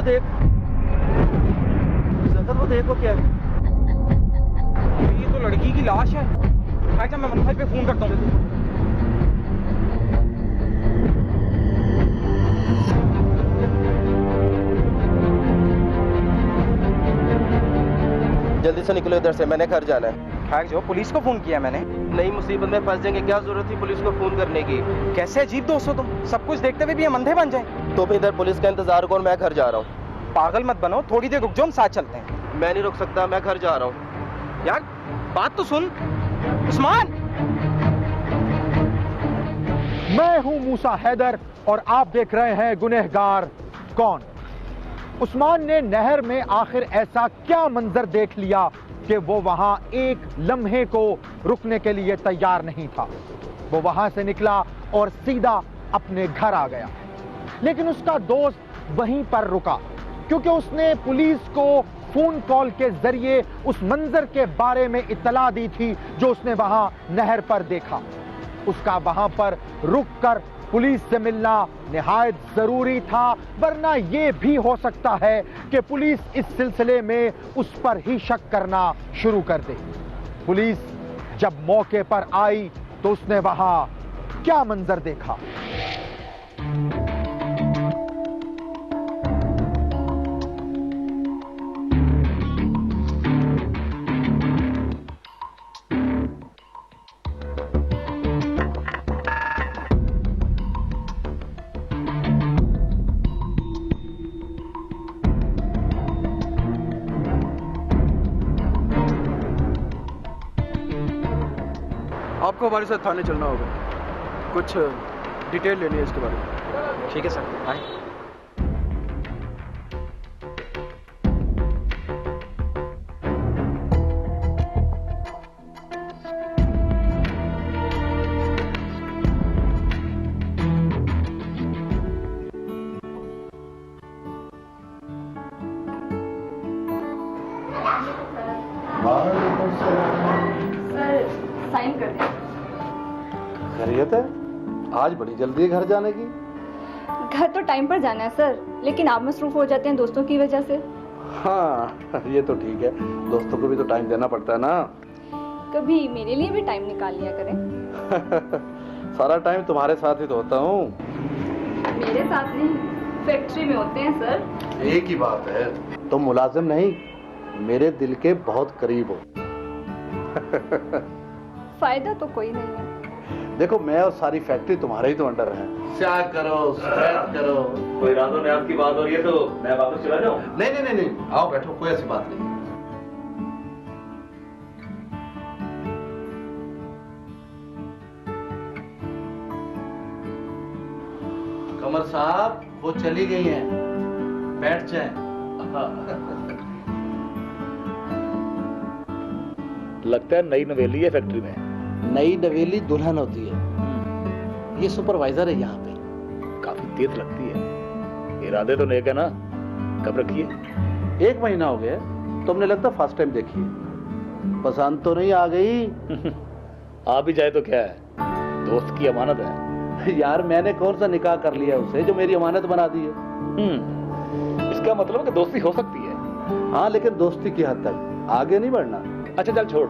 देख, जगत वो देखो क्या है, ये तो लड़की की लाश है। अच्छा मैं मंथन पे फोन करता हूँ। जल्दी से निकलो इधर से, मैंने घर जाना है। खैर जो पुलिस को फोन किया मैंने। नई मुसीबत में फंस जाएंगे, क्या जरूरत थी पुलिस को फोन करने की? कैसे अजीब दोस्त हो तुम, सब कुछ देखते हुए भी हम अंधे बन जाए। तुम इधर पुलिस का इंतजार करो, मैं घर जा रहा हूँ। पागल मत बनो, थोड़ी देर रुक जाओ, हम साथ चलते हैं। मैं नहीं रुक सकता, मैं घर जा रहा हूँ। यार बात तो सुन उस्मान। मैं हूं मूसा हैदर और आप देख रहे हैं गुनहगार कौन। उस्मान ने नहर में आखिर ऐसा क्या मंजर देख लिया कि वो वहां एक लम्हे को रुकने के लिए तैयार नहीं था। वो वहां से निकला और सीधा अपने घर आ गया, लेकिन उसका दोस्त वहीं पर रुका क्योंकि उसने पुलिस को फोन कॉल के जरिए उस मंजर के बारे में इत्तला दी थी जो उसने वहां नहर पर देखा। उसका वहां पर रुककर पुलिस से मिलना निहायत जरूरी था, वरना यह भी हो सकता है कि पुलिस इस सिलसिले में उस पर ही शक करना शुरू कर दे। पुलिस जब मौके पर आई तो उसने वहां क्या मंजर देखा। आपको हमारे साथ थाने चलना होगा, कुछ डिटेल लेनी है इसके बारे में। ठीक है सर, आए। साइन कर दें। खैरियत है? आज बड़ी जल्दी है घर जाने की। घर तो टाइम पर जाना है सर, लेकिन आप मसरूफ हो जाते हैं दोस्तों की वजह से। हाँ ये तो ठीक है, दोस्तों को भी तो टाइम देना पड़ता है ना। कभी मेरे लिए भी टाइम निकाल लिया करें। सारा टाइम तुम्हारे साथ ही तो होता हूँ। मेरे साथ नहीं, फैक्ट्री में होते हैं सर। एक ही बात है, तुम मुलाजिम नहीं, मेरे दिल के बहुत करीब हो। फायदा तो कोई नहीं है। देखो मैं और सारी फैक्ट्री तुम्हारे ही तो अंडर है। क्या करो शिकायत करो। कोई रातों में आपकी बात हो रही है तो मैं वापस चला जाऊं? नहीं नहीं नहीं नहीं, आओ बैठो, कोई ऐसी बात नहीं। कमर साहब वो चली गई हैं, बैठ जाएं। लगता है नई नवेली है फैक्ट्री में। नई नवेली दुल्हन होती है, ये सुपरवाइजर है यहाँ पे। काफी तेज लगती है, इरादे तो नेक है ना। कब रखी है? 1 महीना हो गया, तुमने लगता फर्स्ट टाइम देखी है। पसंद तो नहीं आ गई? आ भी जाए तो क्या है, दोस्त की अमानत है। यार मैंने कौन सा निकाह कर लिया उसे जो मेरी अमानत बना दी है। इसका मतलब है कि दोस्ती हो सकती है। हाँ लेकिन दोस्ती की हद तक, आगे नहीं बढ़ना। अच्छा चल छोड़,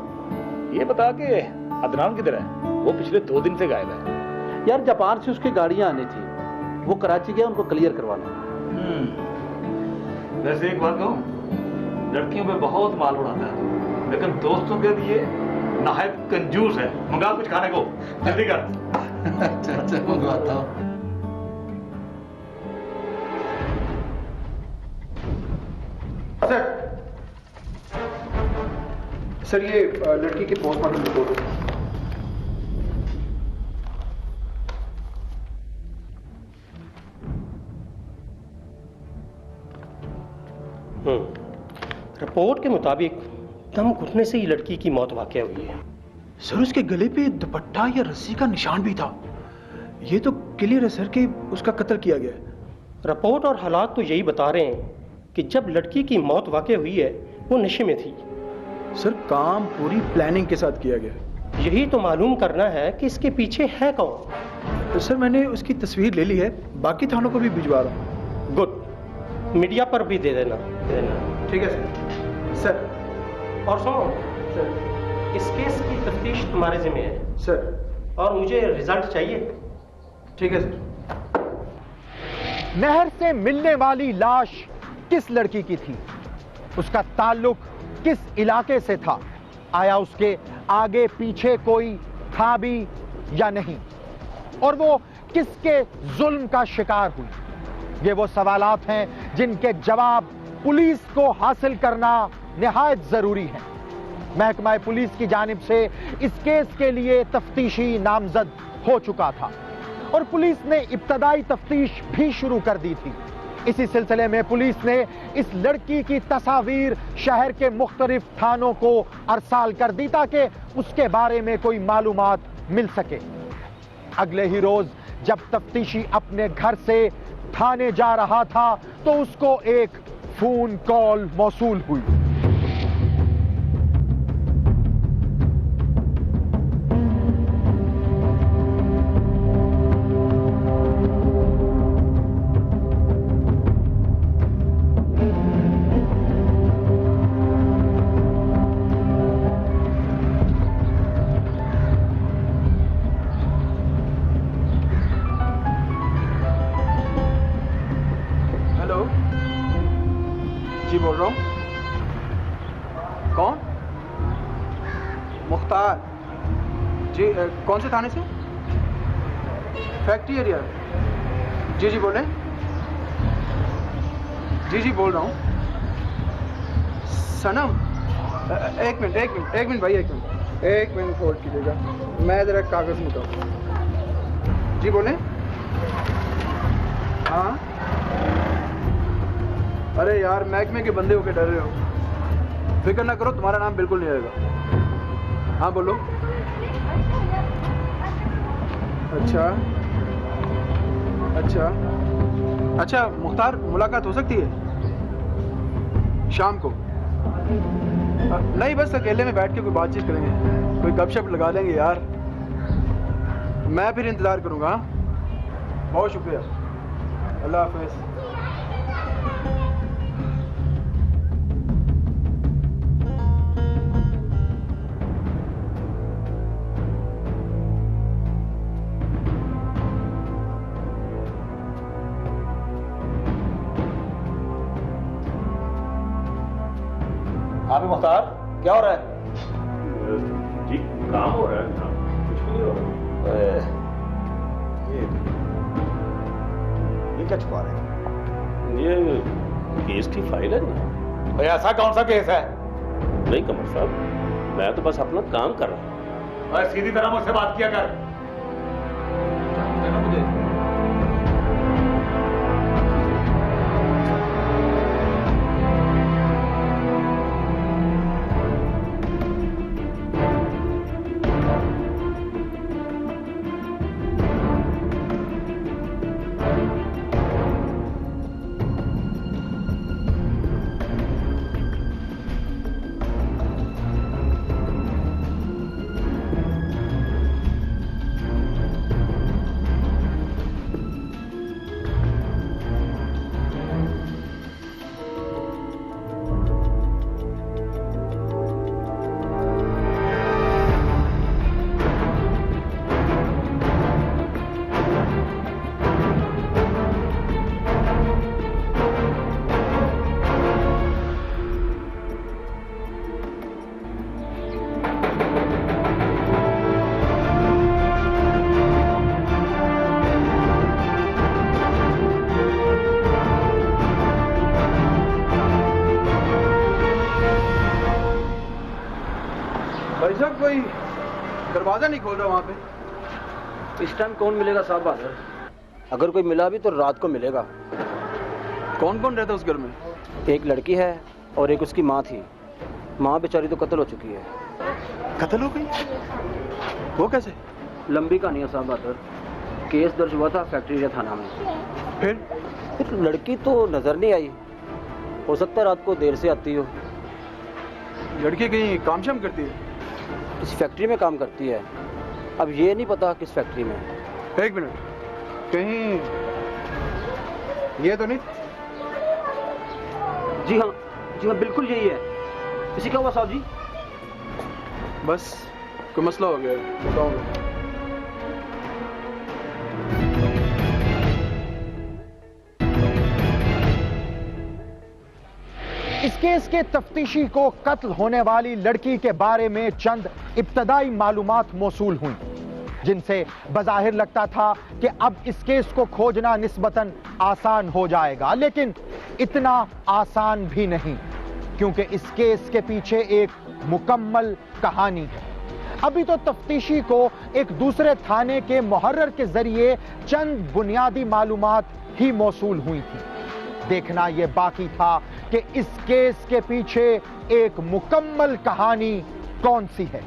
ये बता कि अदनान किधर है? वो पिछले 2 दिन से गायब है। यार जापान से उसकी गाड़ियां आनी थी, वो कराची गया उनको क्लियर करवाना। वैसे एक बात कहूं, लड़कियों पे बहुत माल उड़ाता है, लेकिन दोस्तों के लिए नाहित कंजूस है। मंगा कुछ खाने को, जल्दी कर। अच्छा मंगवाता हूँ। सर ये लड़की की पोस्टमार्टम रिपोर्ट है। रिपोर्ट के मुताबिक दम घुटने से ही लड़की की मौत वाकया हुई है। सर उसके गले पे दुपट्टा या रस्सी का निशान भी था। ये तो क्लियर है सर कि उसका कत्ल किया गया है। रिपोर्ट और हालात तो यही बता रहे हैं कि जब लड़की की मौत वाकया हुई है वो नशे में थी। सर काम पूरी प्लानिंग के साथ किया गया है। यही तो मालूम करना है कि इसके पीछे है कौन। तो सर मैंने उसकी तस्वीर ले ली है, बाकी थानों को भी भिजवा रहा हूँ। गुड। मीडिया पर भी दे देना। ठीक है सर। सर। और सुनो सर, इस केस की तफ्तीश तुम्हारे जिम्मे है सर। और मुझे रिजल्ट चाहिए। ठीक है सर। नहर से मिलने वाली लाश किस लड़की की थी? उसका ताल्लुक किस इलाके से था? आया उसके आगे पीछे कोई था भी या नहीं? और वो किसके जुल्म का शिकार हुई? ये वो सवालात हैं जिनके जवाब पुलिस को हासिल करना निहायत जरूरी है। महकमा पुलिस की जानिब से इस केस के लिए तफ्तीशी नामजद हो चुका था और पुलिस ने इब्तदाई तफ्तीश भी शुरू कर दी थी। इसी सिलसिले में पुलिस ने इस लड़की की तस्वीर शहर के मुख्तलिफ थानों को अरसाल कर दी ताकि उसके बारे में कोई मालूमात मिल सके। अगले ही रोज जब तफ्तीशी अपने घर से थाने जा रहा था तो उसको एक फोन कॉल मौसूल हुई। हेलो जी, बोल रहा हूँ। कौन? मुख्तार जी। कौन से थाने से? Factory area. जी जी बोलें। जी जी बोल रहा हूँ। सनम, एक मिनट भाई, एक मिनट होल्ड कीजिएगा, मैं ज़रा कागज़ में उठाऊँ। जी बोलें। हाँ, अरे यार महकमे के बंदे होके डर रहे हो। फिक्र ना करो, तुम्हारा नाम बिल्कुल नहीं आएगा। हाँ बोलो। अच्छा मुख्तार, मुलाकात हो सकती है शाम को? नहीं, बस अकेले में बैठ के कोई बातचीत करेंगे, कोई गपशप लगा लेंगे यार। मैं फिर इंतज़ार करूँगा। बहुत शुक्रिया, अल्लाह हाफ़िज़। हाँ भी मुख्तार, क्या हो रहा है? जी काम हो रहा है, कुछ भी नहीं हो रहा। ये क्या छुपा रहे हैं? ये केस की फाइल है ना। भाई ऐसा कौन सा केस है? नहीं कमर साहब, मैं तो बस अपना काम कर रहा हूँ। अरे सीधी तरह मुझसे बात किया कर। भाई साहब, कोई दरवाजा नहीं खोल रहा वहाँ पे। इस टाइम कौन मिलेगा साहब बहादुर? अगर कोई मिला भी तो रात को मिलेगा। कौन कौन रहता है उस घर में? एक लड़की है और एक उसकी माँ थी। माँ बेचारी तो कत्ल हो चुकी है। कत्ल हो गई? वो कैसे? लंबी कहानी है साहब बहादुर। केस दर्ज हुआ था फैक्ट्री एरिया थाना में। फिर लड़की तो नजर नहीं आई। हो सकता है रात को देर से आती हो। लड़की कहीं काम शाम करती है? किसी फैक्ट्री में काम करती है, अब ये नहीं पता किस फैक्ट्री में। एक मिनट, कहीं ये तो नहीं? जी हाँ बिल्कुल यही है। इसे क्या हुआ साहब जी? बस कोई मसला हो गया बताऊंगा। इस केस के तफ्तीशी को कत्ल होने वाली लड़की के बारे में चंद इब्तदाई मालूमात मौसूल हुई, जिनसे बज़ाहिर लगता था कि अब इस केस को खोजना निस्बतन आसान हो जाएगा, लेकिन इतना आसान भी नहीं, क्योंकि इस केस के पीछे एक मुकम्मल कहानी है। अभी तो तफ्तीशी को एक दूसरे थाने के मुहर्रर के जरिए चंद बुनियादी मालूमात ही मौसूल हुई थी। देखना यह बाकी था कि इस केस के पीछे एक मुकम्मल कहानी कौन सी है।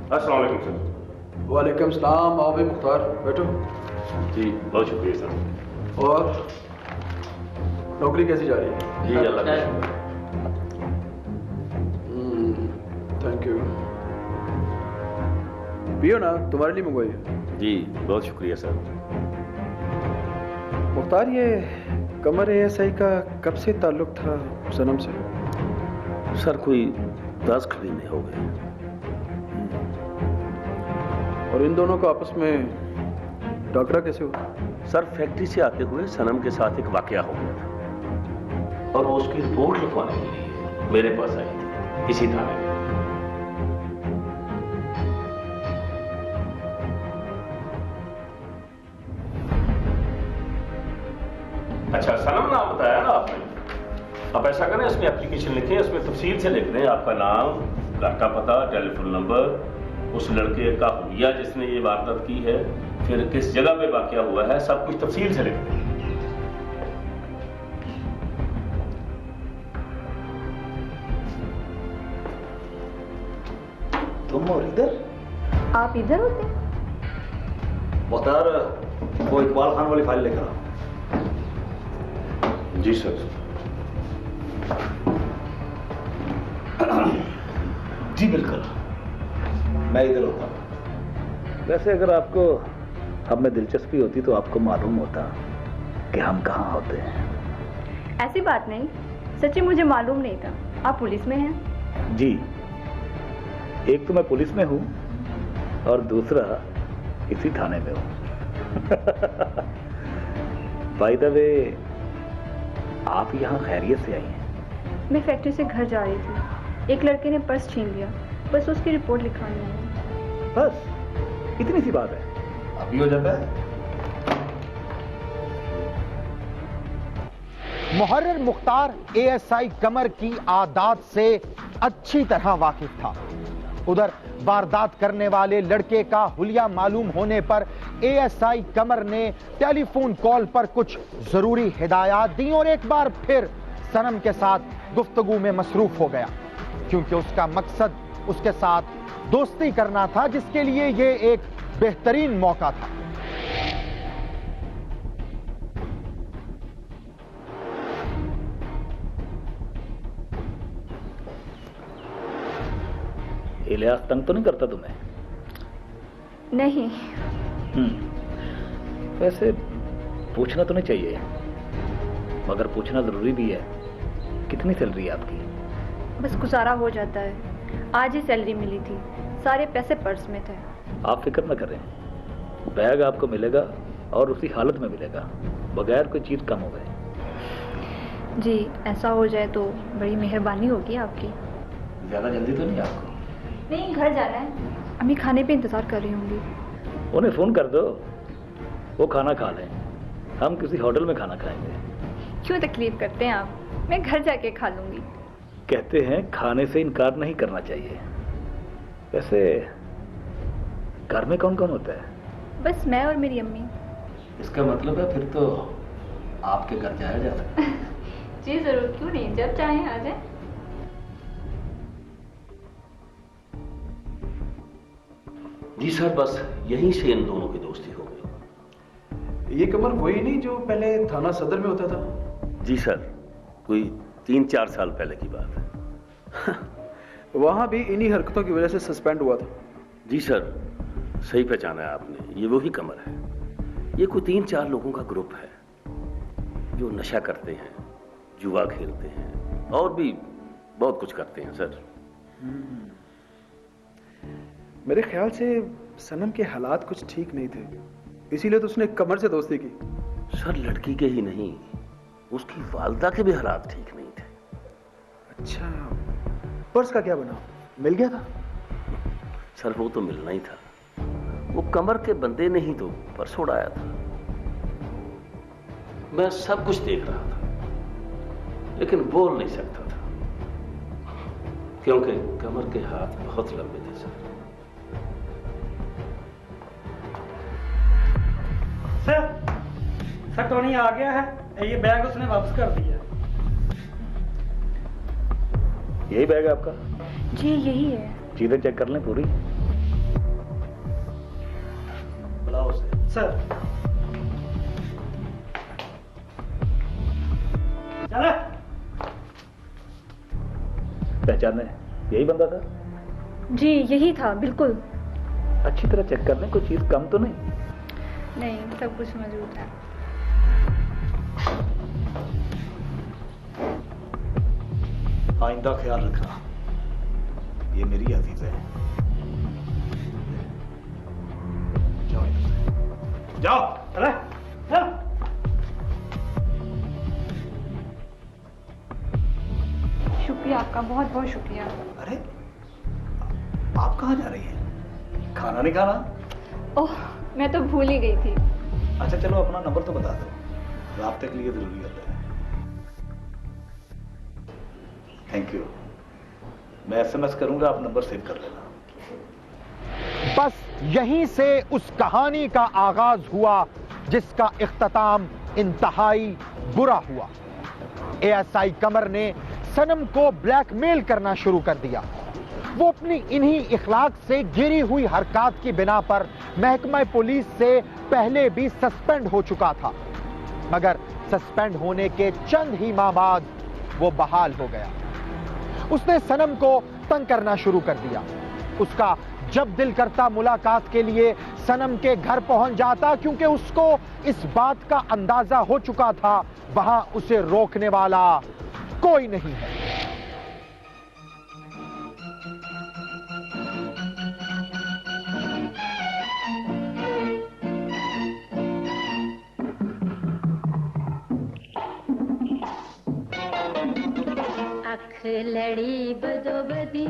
अस्सलाम वालेकुम सर। वालेकुम सलाम। आओ भाई मुख्तार, बैठो। जी बहुत शुक्रिया सर। और नौकरी कैसी जा रही है? जी अल्लाह का शुक्र। Thank you. पियो ना, तुम्हारे लिए मंगवाई है। जी बहुत शुक्रिया सर। मुख्तार, ये कमर ASI का कब से ताल्लुक था सनम से? सर कोई 10 महीने हो गए। और इन दोनों को आपस में टकरा कैसे हुआ? सर फैक्ट्री से आते हुए सनम के साथ एक वाकया हो गया था और वो उसकी रिपोर्ट लिखवाने के लिए मेरे पास आई थी इसी थाने में। अच्छा सनम नाम बताया ना आपने। अब ऐसा करें, इसमें एप्लीकेशन लिखें, इसमें तफसील से लिख दें आपका नाम, घर का पता, टेलीफोन नंबर, उस लड़के का हुलिया जिसने ये वारदात की है, फिर किस जगह पे वाकया हुआ है, सब कुछ तफसील से लिख दें। तुम और इधर? आप इधर होते? मुख्तार, वो इकबाल खान वाली फाइल लेकर आओ। जी सर। जी बिल्कुल, मैं इधर होता। वैसे अगर आपको हम में दिलचस्पी होती तो आपको मालूम होता कि हम कहाँ होते हैं। ऐसी बात नहीं, सच्ची मुझे मालूम नहीं था। आप पुलिस में हैं? जी, एक तो मैं पुलिस में हूँ और दूसरा इसी थाने में हूँ। बाय द वे, आप यहाँ खैरियत से आई हैं? मैं फैक्ट्री से घर जा रही थी, एक लड़के ने पर्स छीन लिया, बस उसकी रिपोर्ट लिखवानी है। बस इतनी सी बात है, अभी हो जाता है। मुहर्रर मुख्तार ASI कमर की आदात से अच्छी तरह वाकिफ था। उधर वारदात करने वाले लड़के का हुलिया मालूम होने पर ASI कमर ने टेलीफोन कॉल पर कुछ जरूरी हिदायत दी और एक बार फिर सनम के साथ गुफ्तगू में मसरूफ हो गया, क्योंकि उसका मकसद उसके साथ दोस्ती करना था, जिसके लिए यह एक बेहतरीन मौका था। इलियास तंग तो नहीं करता तुम्हें? नहीं। वैसे पूछना तो नहीं चाहिए, मगर पूछना जरूरी भी है। कितनी सैलरी है आपकी? बस गुजारा हो जाता है। आज ही सैलरी मिली थी, सारे पैसे पर्स में थे। आप फिक्र न करें, बैग आपको मिलेगा और उसी हालत में मिलेगा, बगैर कोई चीज कम हो गए। जी, ऐसा हो जाए तो बड़ी मेहरबानी होगी आपकी। ज्यादा जल्दी तो नहीं आपको? नहीं, घर जाना है। अम्मी खाने पे इंतजार कर रही होंगी। उन्हें फोन कर दो, वो खाना खा लें, हम किसी होटल में खाना खाएंगे। क्यों तकलीफ करते हैं आप, मैं घर जाके खा लूंगी। कहते हैं खाने से इनकार नहीं करना चाहिए। वैसे घर में कौन कौन होता है? बस मैं और मेरी अम्मी। इसका मतलब है फिर तो आपके घर जाया जा सकता है। जी जरूर, क्यों नहीं, जब चाहें आ जाए। जी सर, बस यहीं से इन दोनों की दोस्ती हो गई। ये कमर वही नहीं जो पहले थाना सदर में होता था? जी सर, कोई 3-4 साल पहले की बात है। वहां भी इन्हीं हरकतों की वजह से सस्पेंड हुआ था। जी सर, सही पहचाना है आपने, ये वही कमर है। ये कोई 3-4 लोगों का ग्रुप है जो नशा करते हैं, जुआ खेलते हैं और भी बहुत कुछ करते हैं सर। मेरे ख्याल से सनम के हालात कुछ ठीक नहीं थे, इसीलिए तो उसने कमर से दोस्ती की। सर लड़की के ही नहीं, उसकी वालदा के भी हालात ठीक नहीं थे। अच्छा, पर्स का क्या बना, मिल गया था? सर वो तो मिलना ही था, वो कमर के बंदे ने ही तो पर्स उड़ाया था। मैं सब कुछ देख रहा था लेकिन बोल नहीं सकता था क्योंकि कमर के हाथ बहुत लंबे थे सर। सर टोनी आ गया है, ये बैग उसने वापस कर दिया। यही बैग है आपका? जी यही है। चीजें चेक कर लें पूरी। बुलाओ उसे। सर चले। पहचाने यही बंदा था? जी यही था, बिल्कुल। अच्छी तरह चेक कर लें, कोई चीज कम तो नहीं? नहीं, सब कुछ मौजूद है। आइंदा ख्याल रखना, ये मेरी अजीज है। जाओ इधर से, जाओ। अरे चल। शुक्रिया आपका, बहुत बहुत शुक्रिया। अरे आप कहाँ जा रही हैं? खाना नहीं खाना? ओह, मैं तो भूल ही गई थी। अच्छा चलो अपना नंबर तो बता दो, राब्ते के लिए जरूरी होता है। थैंक यू, मैं SMS करूंगा, आप नंबर सेव कर लेना। बस यहीं से उस कहानी का आगाज हुआ जिसका इख्तिताम इंतहाई बुरा हुआ। ASI कमर ने सनम को ब्लैकमेल करना शुरू कर दिया। वो अपनी इन्हीं इखलाक से गिरी हुई हरकत की बिना पर महकमा पुलिस से पहले भी सस्पेंड हो चुका था, मगर सस्पेंड होने के चंद ही माह बाद वो बहाल हो गया। उसने सनम को तंग करना शुरू कर दिया। उसका जब दिल करता मुलाकात के लिए सनम के घर पहुंच जाता, क्योंकि उसको इस बात का अंदाजा हो चुका था वहां उसे रोकने वाला कोई नहीं है। अख लड़ी बदो बदी,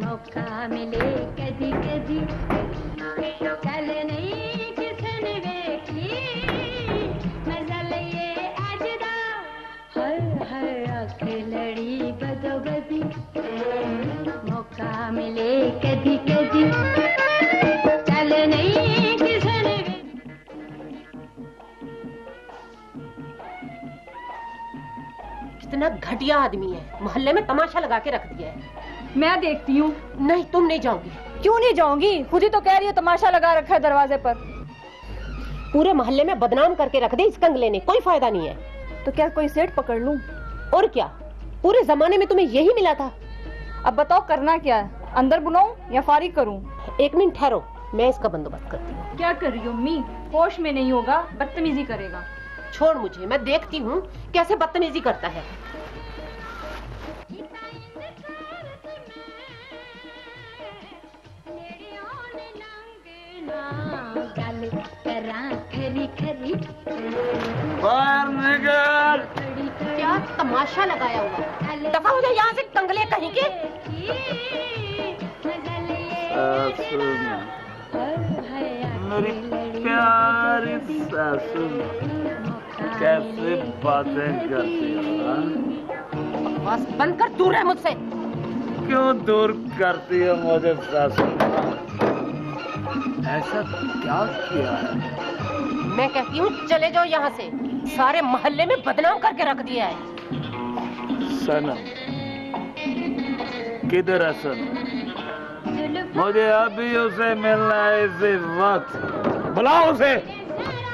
मौका मिले कदी कदी, चल नहीं किसने देखी, मजा लिए आज दा, हर हर अख लड़ी बदो बदी, मौका मिले कदी कदी, चल नहीं किसने। कितना घटिया आदमी है, मोहल्ले में तमाशा लगा के रख दिया है। मैं देखती हूँ। नहीं तुम नहीं जाओगी। क्यों नहीं जाऊंगी, खुद ही तो कह रही है तमाशा लगा रखा है दरवाजे पर। पूरे मोहल्ले में बदनाम करके रख दे इस कंगले ने, कोई फायदा नहीं है। तो क्या कोई सेठ पकड़ लूं? और क्या, पूरे जमाने में तुम्हें यही मिला था। अब बताओ करना क्या है, अंदर बुलाऊं या फारिग करूं? 1 मिनट ठहरो, मैं इसका बंदोबस्त करती हूँ। क्या कर रही हो अम्मी? होश में नहीं होगा, बदतमीजी करेगा। छोड़ मुझे, मैं देखती हूँ कैसे बदतमीजी करता है। बाहर निकल। क्या तमाशा लगाया हुआ, दफा हो जाए यहाँ से कंगले कहीं के। मेरी प्यारी सासू कैसे बातें करती हो? बस बंद कर, दूर रह मुझसे। क्यों दूर करती है मुझे सासू? ऐसा क्या किया है? मैं कहती हूँ चले जाओ यहाँ से, सारे मोहल्ले में बदनाम करके रख दिया है। सनम किधर है सनम? मुझे अभी उसे मिलना है इसी वक्त। बुलाओ उसे।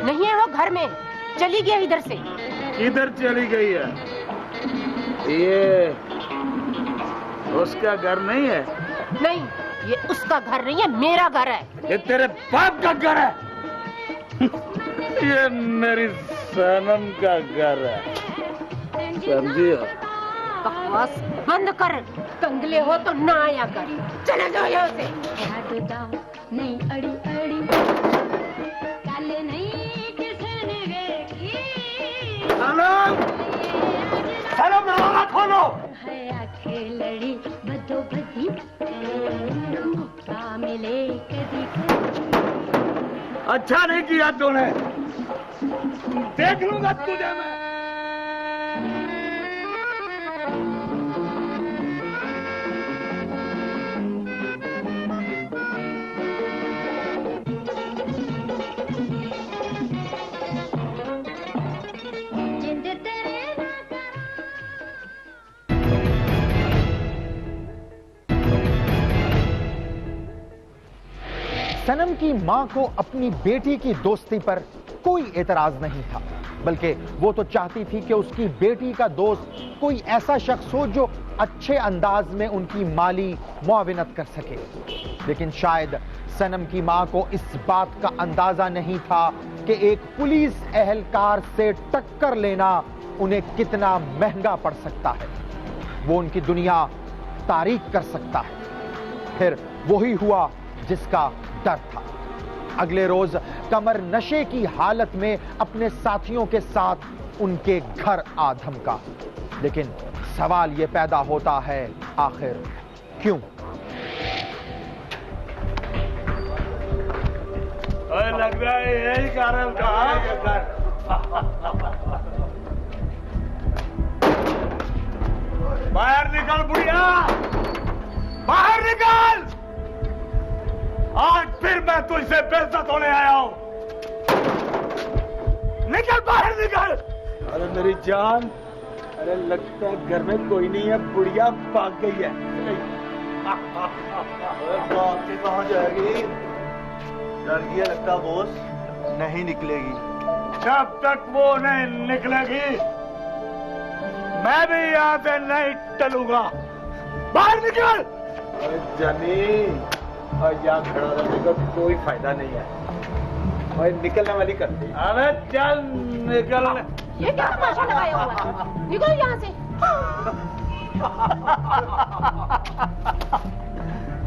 नहीं है वो घर में, चली गई इधर से। किधर चली गई है? ये उसका घर नहीं है? नहीं, ये उसका घर नहीं है, मेरा घर है। ये तेरे बाप का घर है। ये मेरी सनम का घर है, समझियो? बकवास बंद कर, कंगले हो तो ना आया कर। चले जाओ यहाँ से। नहीं अड़ी अड़ी कल नहीं किसने देखी। सनम, सनम दरवाजा खोलो। है आंखें लड़ी बदो बदी मौका मिले कभी अच्छा नहीं किया तूने, देख लूंगा तुझे मैं। सनम की मां को अपनी बेटी की दोस्ती पर कोई एतराज नहीं था, बल्कि वो तो चाहती थी कि उसकी बेटी का दोस्त कोई ऐसा शख्स हो जो अच्छे अंदाज में उनकी माली मुआविनत कर सके। लेकिन शायद सनम की मां को इस बात का अंदाजा नहीं था कि एक पुलिस एहलकार से टक्कर लेना उन्हें कितना महंगा पड़ सकता है। वो उनकी दुनिया तारीक कर सकता है। फिर वही हुआ जिसका डर था। अगले रोज कमर नशे की हालत में अपने साथियों के साथ उनके घर आ धमका। लेकिन सवाल यह पैदा होता है, आखिर क्यों? लग रहा है यही कारण था। बाहर निकल बुढ़िया, बाहर निकल। आज फिर मैं तुझसे बेइज्जत होने आया हूं। निकल बाहर निकल। अरे मेरी जान, अरे लगता है घर में कोई नहीं है, बुढ़िया भाग गई है। भाग के कहाँ जाएगी? डर गया लगता बॉस, नहीं निकलेगी। जब तक वो नहीं निकलेगी मैं भी यहाँ से नहीं टलूंगा। बाहर निकल। अरे जानी, और यहाँ खड़ा रहने का कोई फायदा नहीं है। और निकलने वाली करती। अरे चल निकल। ये क्या तमाशा लगाया हुआ है? निकल यहाँ से।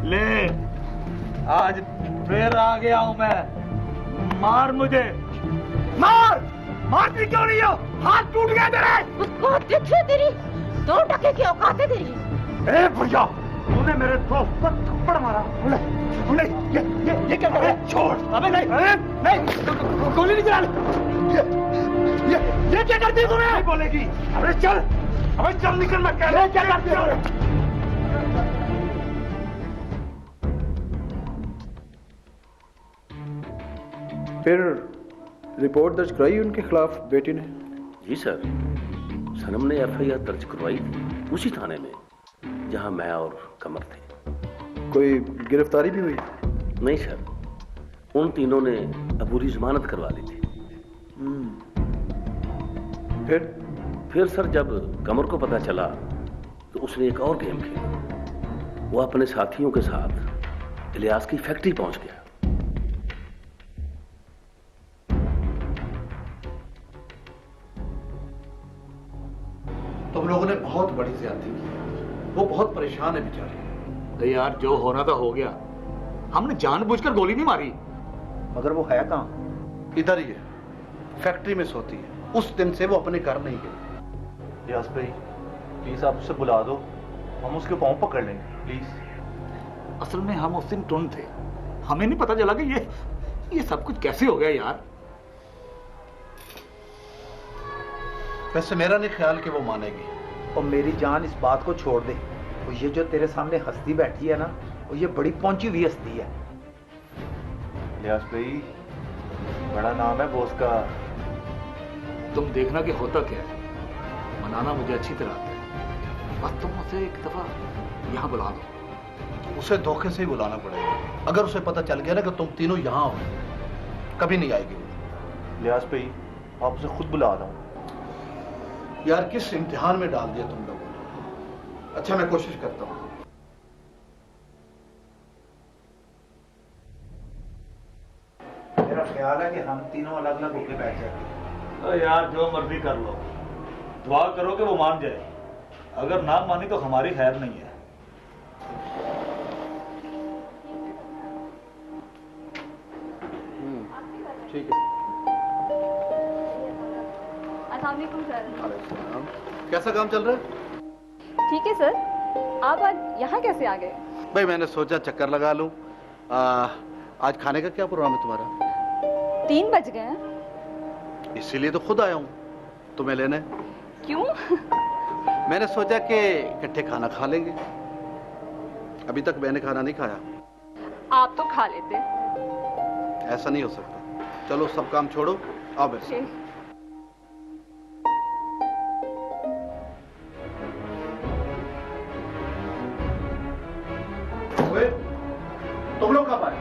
ले, आज फिर आ गया हूं मैं। मार मुझे, मार। मारती क्यों नहीं हो? हाथ टूट गया तेरे। उसको देखिए तेरी 2 टके की औकात है तेरी। ए भैया, तूने मेरे दोस्त पर थप्पड़ मारा। नहीं, ये क्या कर रहा है? छोड़। अबे नहीं, अरे नहीं, गोली नहीं चला। ये क्या करती है तूने? नहीं बोलेगी। अरे चल, अबे चल निकल। मैं कह रहा हूं क्या करती है? फिर रिपोर्ट दर्ज कराई उनके खिलाफ बेटी ने? जी सर, सनम ने एफआईआर दर्ज करवाई थी उसी थाने में जहां मैं और कमर थे। कोई गिरफ्तारी भी हुई? नहीं सर, उन तीनों ने अबूरी जमानत करवा ली थी। फिर सर जब कमर को पता चला तो उसने एक और गेम खेला। वो अपने साथियों के साथ इलियास की फैक्ट्री पहुंच गया। तुम लोगों ने बहुत बड़ी ज्यादती की। वो बहुत परेशान है बेचारी। तो यार जो होना था हो गया, हमने जानबूझकर गोली नहीं मारी। मगर वो है कहाँ? इधर ही है, फैक्ट्री में सोती है। उस दिन से वो अपने घर नहीं गई। यास भाई प्लीज आप उसे बुला दो, हम उसके पांव पकड़ लेंगे प्लीज। असल में हम उस दिन टुन थे, हमें नहीं पता चला कि ये सब कुछ कैसे हो गया यार। वैसे मेरा नहीं ख्याल कि वो मानेगी। और मेरी जान, इस बात को छोड़ दे। और ये जो तेरे सामने हस्ती बैठी है ना, वो ये बड़ी पहुंची हुई हस्ती है। यास भाई बड़ा नाम है बॉस का। तुम देखना कि होता क्या है। मनाना मुझे अच्छी तरह आता है, बस तुम उसे एक दफा यहाँ बुला दो। उसे धोखे से ही बुलाना पड़ेगा। अगर उसे पता चल गया ना कि तुम तीनों यहाँ हो, कभी नहीं आएगी। लियास भाई आप उसे खुद बुला दो। यार किस इम्तिहान में डाल दिया तुम लोगों ने। अच्छा मैं कोशिश करता हूँ। ख्याल है कि हम तीनों अलग अलग होकर बैठ जाएंगे। तो यार जो मर्जी कर लो, दुआ करो कि वो मान जाए। अगर ना मानी तो हमारी खैर नहीं है। ठीक है। अस्सलाम वालेकुम सर। कैसा काम चल रहा है? ठीक है सर, आप आज यहाँ कैसे आ गए? भाई मैंने सोचा चक्कर लगा लूं। आज खाने का क्या प्रोग्राम है तुम्हारा? 3 बज गए हैं। इसीलिए तो खुद आया हूँ तुम्हें लेने। क्यों? मैंने सोचा कि इकट्ठे खाना खा लेंगे। अभी तक मैंने खाना नहीं खाया। आप तो खा लेते। ऐसा नहीं हो सकता। चलो सब काम छोड़ो, आओ बैठो। तुम लोग कब आए?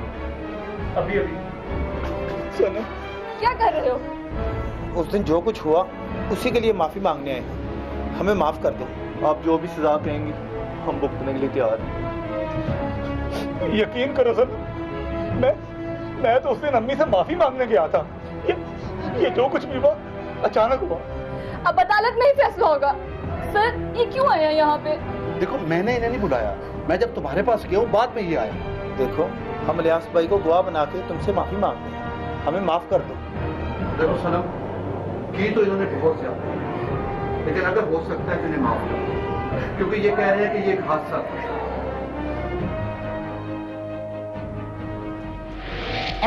अभी अभी। सनम क्या कर रहे हो? उस दिन जो कुछ हुआ उसी के लिए माफी मांगने आए हैं। हमें माफ कर दो। आप जो भी सजा कहेंगी हम भुगतने के लिए तैयार हैं। यकीन करो सर, मैं तो उस दिन अम्मी से माफी मांगने गया था। ये जो कुछ भी हुआ अचानक हुआ। अब अदालत में ही फैसला होगा। सर ये क्यों आया यहाँ पे? देखो मैंने इन्हें नहीं बुलाया, मैं जब तुम्हारे पास गया हूँ बाद में ये आया। देखो हम इलियास भाई को गवाह बना के तुमसे माफी मांगते हैं, हमें माफ कर दो। देखो सनम, की तो इन्होंने बहुत ज्यादा, लेकिन अगर हो सकता है तो इन्हें माफ कर दो, क्योंकि ये कह रहे हैं कि ये एक हादसा था।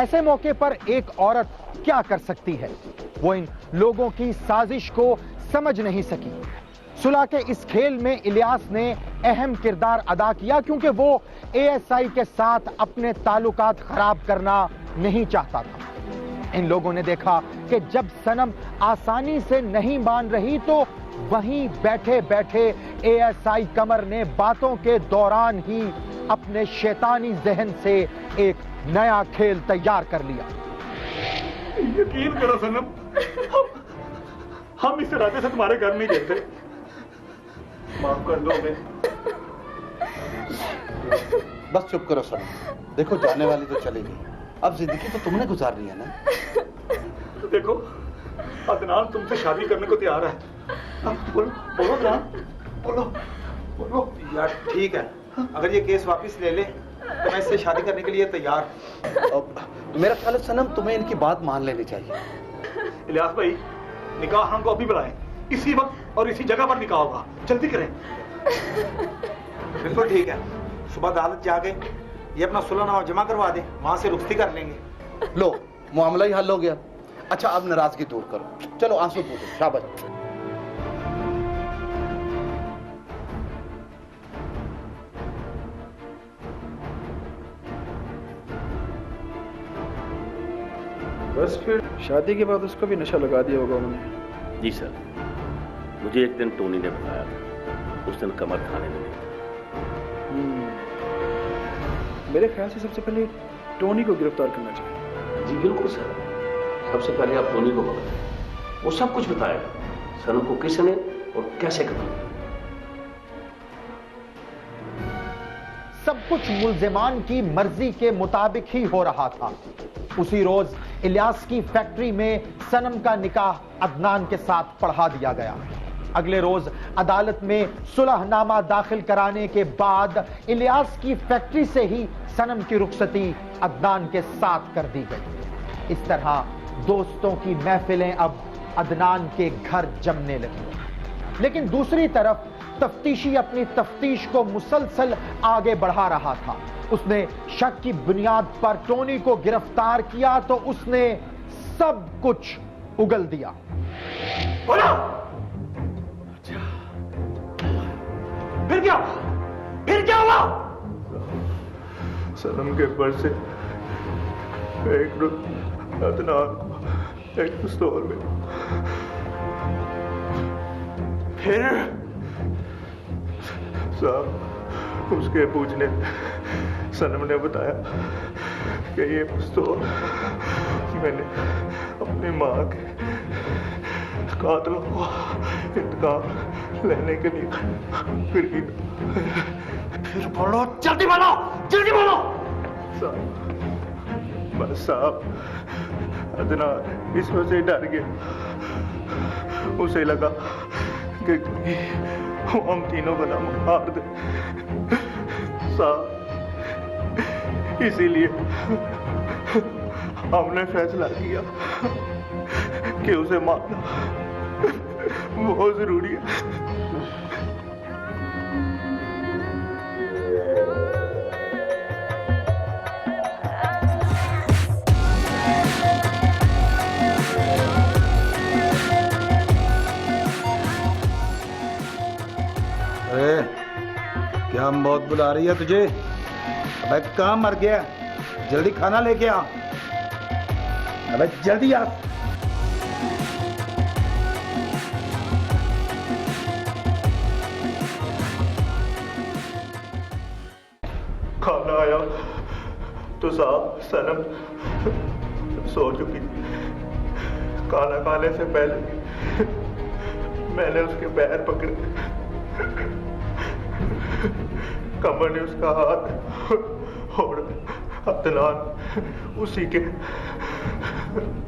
ऐसे मौके पर एक औरत क्या कर सकती है? वो इन लोगों की साजिश को समझ नहीं सकी। सुलह के इस खेल में इलियास ने अहम किरदार अदा किया, क्योंकि वो एएसआई के साथ अपने ताल्लुकात खराब करना नहीं चाहता था। इन लोगों ने देखा कि जब सनम आसानी से नहीं मान रही तो वहीं बैठे बैठे एएसआई कमर ने बातों के दौरान ही अपने शैतानी जहन से एक नया खेल तैयार कर लिया। यकीन करो सनम, हम इस इरादे से तुम्हारे घर नहीं गए थे। माफ कर दो हमें। बस चुप करो सनम, देखो जाने वाली तो चली गई, अब जिंदगी तो तुमने गुजारनी है ना। देखो अदनान तुमसे शादी करने को तैयार है। बोलो जान, बोलो। यार ठीक है, अगर ये केस वापस ले ले तो मैं इससे शादी करने के लिए तैयार। मेरा ख्याल है सनम तुम्हें इनकी बात मान लेनी चाहिए। इलियास भाई, निकाह हमको अभी बुलाएं, इसी वक्त और इसी जगह पर निकाह होगा, जल्दी करें। बिल्कुल ठीक है, सुबह अदालत जाके ये अपना सुलहनामा जमा करवा दे, वहां से रुखसती कर लेंगे। लो मामला ही हल हो गया। अच्छा अब नाराजगी दूर करो, चलो आंसू पूछो, शाबाश। बस फिर शादी के बाद उसको भी नशा लगा दिया होगा उन्होंने। जी सर, मुझे एक दिन टोनी ने बताया था, उस दिन कमर खाने में नहीं। मेरे ख्याल से सबसे पहले टोनी को गिरफ्तार करना चाहिए। जी बिल्कुल सर, सबसे पहले आप टोनी को पकड़ें, वो सब कुछ बताएगा सनम को किसने और कैसे करना। सब कुछ मुल्जिमान की मर्जी के मुताबिक ही हो रहा था। उसी रोज इलियास की फैक्ट्री में सनम का निकाह अदनान के साथ पढ़ा दिया गया। अगले रोज अदालत में सुलहनामा दाखिल कराने के बाद इलियास की फैक्ट्री से ही सनम की रुखसती अदनान के साथ कर दी गई। इस तरह दोस्तों की महफिलें अब अदनान के घर जमने लगी। लेकिन दूसरी तरफ तफ्तीशी अपनी तफ्तीश को मुसलसल आगे बढ़ा रहा था। उसने शक की बुनियाद पर टोनी को गिरफ्तार किया तो उसने सब कुछ उगल दिया। फिर क्या हुआ? सनम के पर्स से एक अदनान को एक पिस्तौल में। फिर साहब उसके पूछने सनम ने बताया कि ये पिस्तौल मैंने अपनी माँ के कातिलों को इंतकाम लेने के लिए फिर बोलो, जल्दी बोलो। साहब बस साहब, अदनान इस वजह से डर गया। उसे लगा कि वो हम तीनों को ना मार दे साहब, इसीलिए हमने फैसला किया कि उसे मारना बहुत जरूरी है। अरे क्या मौत बुला रही है तुझे? अबे कहाँ मर गया? जल्दी खाना लेके आ। अबे जल्दी आ। खाना आया तो साहब सनम सो चुकी थी। खाना खाने से पहले मैंने उसके पैर पकड़े, कमर ने उसका हाथ और अदनान उसी के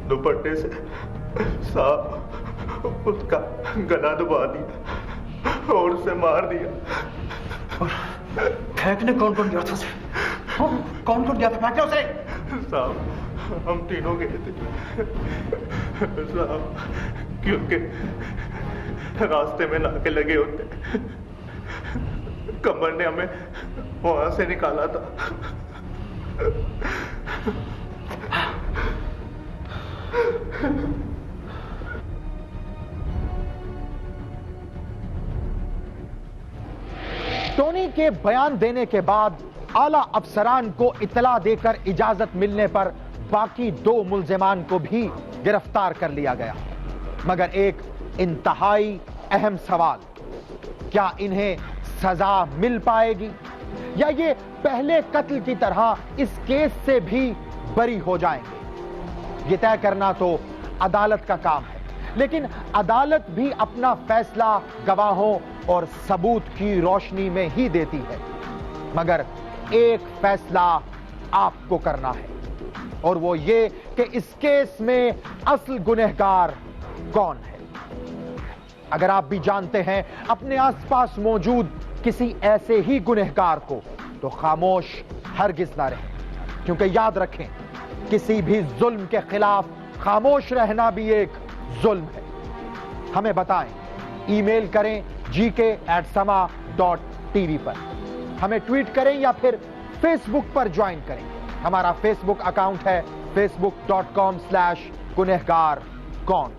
दुपट्टे से साहब उसका गला दबा दिया और उसे मार दिया। फेंकने कौन कौन गया था उसे? कौन कौन गया था फेंकने उसे? साहब हम तीनों गए थे साहब, क्योंकि रास्ते में नाके लगे होते। कमर ने हमें वहां से निकाला था। टोनी के बयान देने के बाद आला अफसरान को इतला देकर इजाजत मिलने पर बाकी 2 मुल्जिमान को भी गिरफ्तार कर लिया गया। मगर एक इंतहाई अहम सवाल, क्या इन्हें सजा मिल पाएगी या ये पहले कत्ल की तरह इस केस से भी बरी हो जाएंगे? ये तय करना तो अदालत का काम है, लेकिन अदालत भी अपना फैसला गवाहों और सबूत की रोशनी में ही देती है। मगर एक फैसला आपको करना है, और वो ये कि इस केस में असल गुनहगार कौन है। अगर आप भी जानते हैं अपने आसपास मौजूद किसी ऐसे ही गुनहगार को, तो खामोश हरगिज ना रहें, क्योंकि याद रखें किसी भी जुल्म के खिलाफ खामोश रहना भी एक जुल्म है। हमें बताएं, ईमेल करें gk@sama.tv पर, हमें ट्वीट करें या फिर फेसबुक पर ज्वाइन करें। हमारा फेसबुक अकाउंट है facebook.com/गुनहगार-कौन।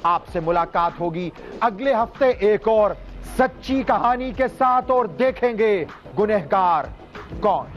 आपसे मुलाकात होगी अगले हफ्ते एक और सच्ची कहानी के साथ, और देखेंगे गुनहगार कौन।